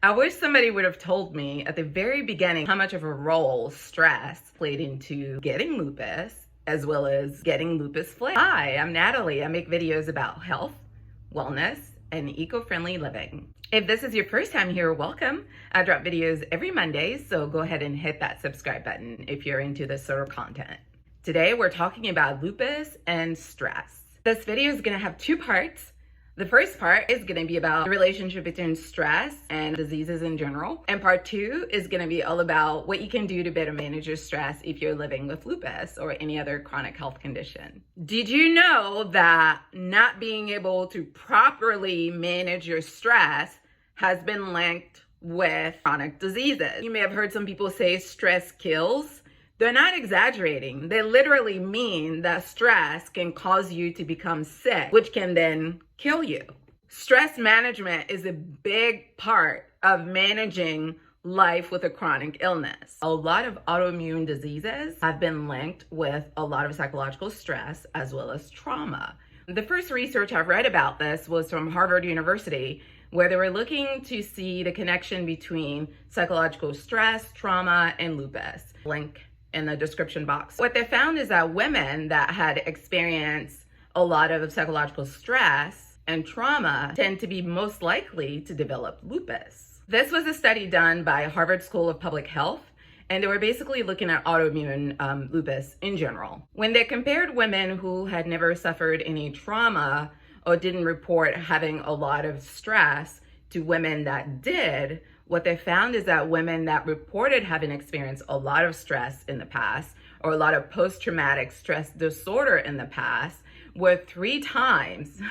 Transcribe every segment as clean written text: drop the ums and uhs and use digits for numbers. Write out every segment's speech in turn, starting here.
I wish somebody would have told me at the very beginning how much of a role stress played into getting lupus, as well as getting lupus flares. Hi, I'm Natalie. I make videos about health, wellness, and eco-friendly living. If this is your first time here, welcome. I drop videos every Monday, so go ahead and hit that subscribe button if you're into this sort of content. Today, we're talking about lupus and stress. This video is gonna have two parts. The first part is going to be about the relationship between stress and diseases in general. And part two is going to be all about what you can do to better manage your stress if you're living with lupus or any other chronic health condition. Did you know that not being able to properly manage your stress has been linked with chronic diseases? You may have heard some people say stress kills. They're not exaggerating. They literally mean that stress can cause you to become sick, which can then kill you. Stress management is a big part of managing life with a chronic illness. A lot of autoimmune diseases have been linked with a lot of psychological stress as well as trauma. The first research I've read about this was from Harvard University, where they were looking to see the connection between psychological stress, trauma, and lupus. Link in the description box. What they found is that women that had experienced a lot of psychological stress and trauma tend to be most likely to develop lupus. This was a study done by Harvard School of Public Health, and they were basically looking at autoimmune lupus in general. When they compared women who had never suffered any trauma or didn't report having a lot of stress to women that did, what they found is that women that reported having experienced a lot of stress in the past or a lot of post-traumatic stress disorder in the past were 3 times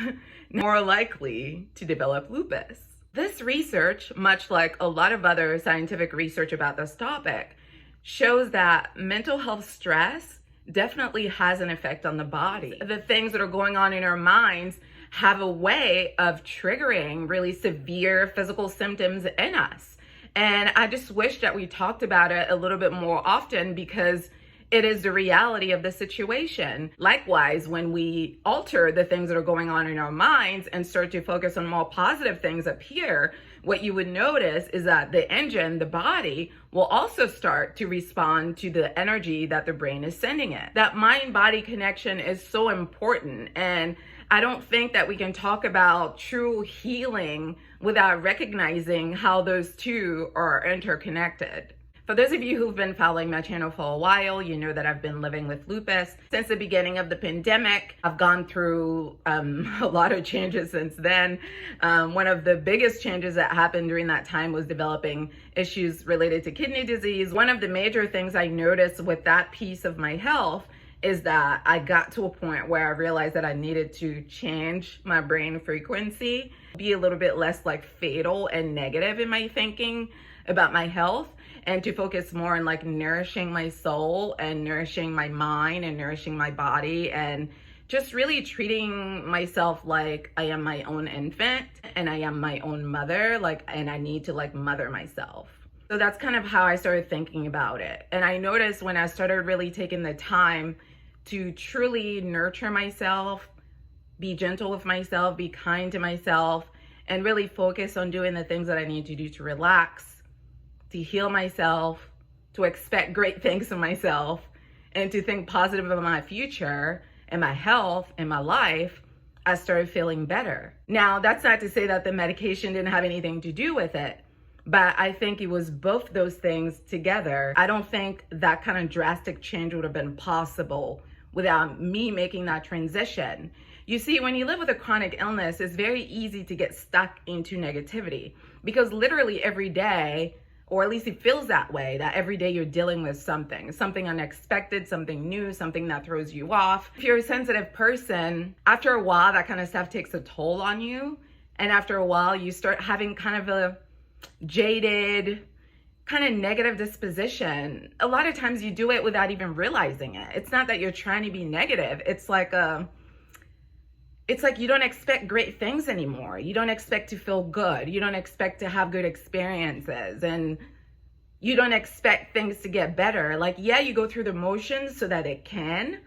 more likely to develop lupus. This research, much like a lot of other scientific research about this topic, shows that mental health stress definitely has an effect on the body. The things that are going on in our minds have a way of triggering really severe physical symptoms in us. And I just wish that we talked about it a little bit more often because it is the reality of the situation. Likewise, when we alter the things that are going on in our minds and start to focus on more positive things up here, what you would notice is that the engine, the body, will also start to respond to the energy that the brain is sending it. That mind-body connection is so important, and I don't think that we can talk about true healing without recognizing how those two are interconnected. For those of you who've been following my channel for a while, you know that I've been living with lupus since the beginning of the pandemic. I've gone through a lot of changes since then. One of the biggest changes that happened during that time was developing issues related to kidney disease. One of the major things I noticed with that piece of my health is that I got to a point where I realized that I needed to change my brain frequency, be a little bit less like fatal and negative in my thinking about my health, and to focus more on like nourishing my soul and nourishing my mind and nourishing my body, and just really treating myself like I am my own infant and I am my own mother, and I need to mother myself. So that's kind of how I started thinking about it. And I noticed when I started really taking the time to truly nurture myself, be gentle with myself, be kind to myself, and really focus on doing the things that I need to do to relax, to heal myself, to expect great things from myself, and to think positive about my future and my health and my life, I started feeling better. Now, that's not to say that the medication didn't have anything to do with it, but I think it was both those things together. I don't think that kind of drastic change would have been possible without me making that transition. You see, when you live with a chronic illness, it's very easy to get stuck into negativity because literally every day, or at least it feels that way, that every day you're dealing with something unexpected, something new, something that throws you off. If you're a sensitive person, after a while, that kind of stuff takes a toll on you. And after a while, you start having kind of a jaded, kind of negative disposition. A lot of times you do it without even realizing it. It's not that you're trying to be negative. It's like you don't expect great things anymore. You don't expect to feel good. You don't expect to have good experiences, and you don't expect things to get better. Yeah, you go through the motions so that it can,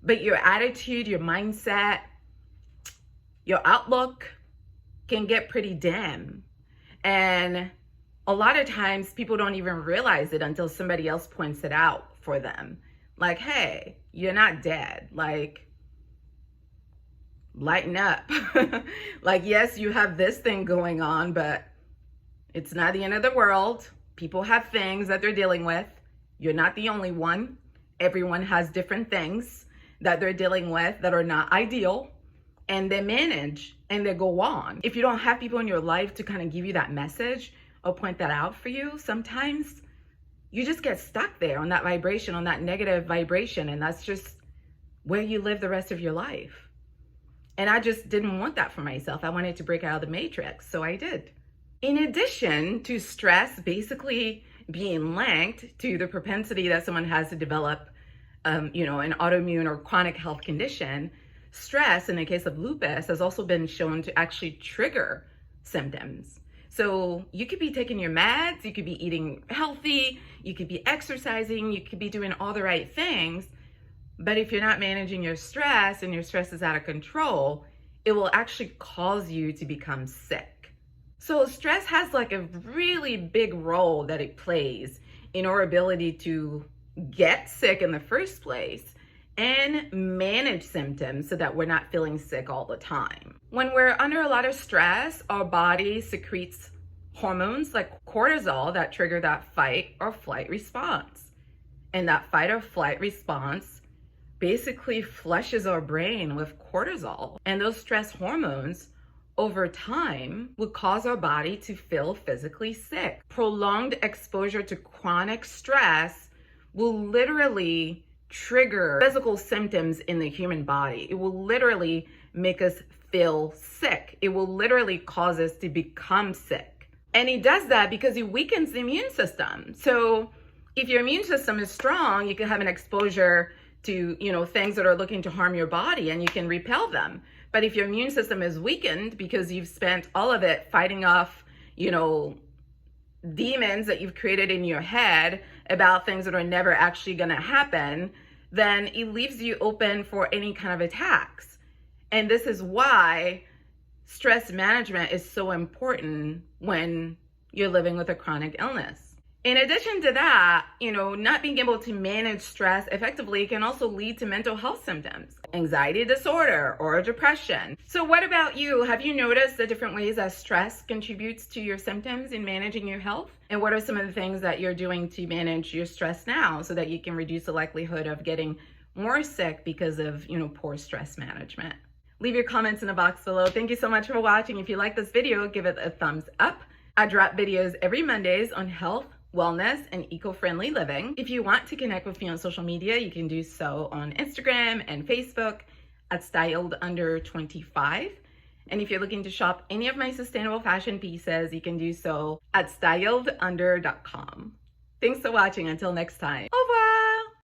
but your attitude, your mindset, your outlook can get pretty dim. And A lot of times people don't even realize it until somebody else points it out for them. Like, hey, you're not dead. Like, lighten up. Like, yes, you have this thing going on, but it's not the end of the world. People have things that they're dealing with. You're not the only one. Everyone has different things that they're dealing with that are not ideal, and they manage and they go on. If you don't have people in your life to kind of give you that message or point that out for you, sometimes you just get stuck there on that vibration, on that negative vibration, and that's just where you live the rest of your life. And I just didn't want that for myself. I wanted to break out of the matrix, so I did. In addition to stress basically being linked to the propensity that someone has to develop, an autoimmune or chronic health condition, stress, in the case of lupus, has also been shown to actually trigger symptoms. So you could be taking your meds, you could be eating healthy, you could be exercising, you could be doing all the right things, but if you're not managing your stress and your stress is out of control, it will actually cause you to become sick. So stress has like a really big role that it plays in our ability to get sick in the first place and manage symptoms so that we're not feeling sick all the time. When we're under a lot of stress, our body secretes hormones like cortisol that trigger that fight or flight response. And that fight or flight response basically flushes our brain with cortisol. And those stress hormones over time would cause our body to feel physically sick. Prolonged exposure to chronic stress will literally trigger physical symptoms in the human body. It will literally make us feel sick. It will literally cause us to become sick. And it does that because it weakens the immune system. So if your immune system is strong, you can have an exposure to, things that are looking to harm your body and you can repel them. But if your immune system is weakened because you've spent all of it fighting off, demons that you've created in your head about things that are never actually going to happen, then it leaves you open for any kind of attacks. And this is why stress management is so important when you're living with a chronic illness. In addition to that, not being able to manage stress effectively can also lead to mental health symptoms, anxiety disorder or depression. So what about you? Have you noticed the different ways that stress contributes to your symptoms in managing your health? And what are some of the things that you're doing to manage your stress now so that you can reduce the likelihood of getting more sick because of, poor stress management? Leave your comments in the box below. Thank you so much for watching. If you like this video, give it a thumbs up. I drop videos every Mondays on health, wellness, and eco-friendly living. If you want to connect with me on social media, you can do so on Instagram and Facebook at styledunder25. And if you're looking to shop any of my sustainable fashion pieces, you can do so at styledunder.com. Thanks for watching. Until next time.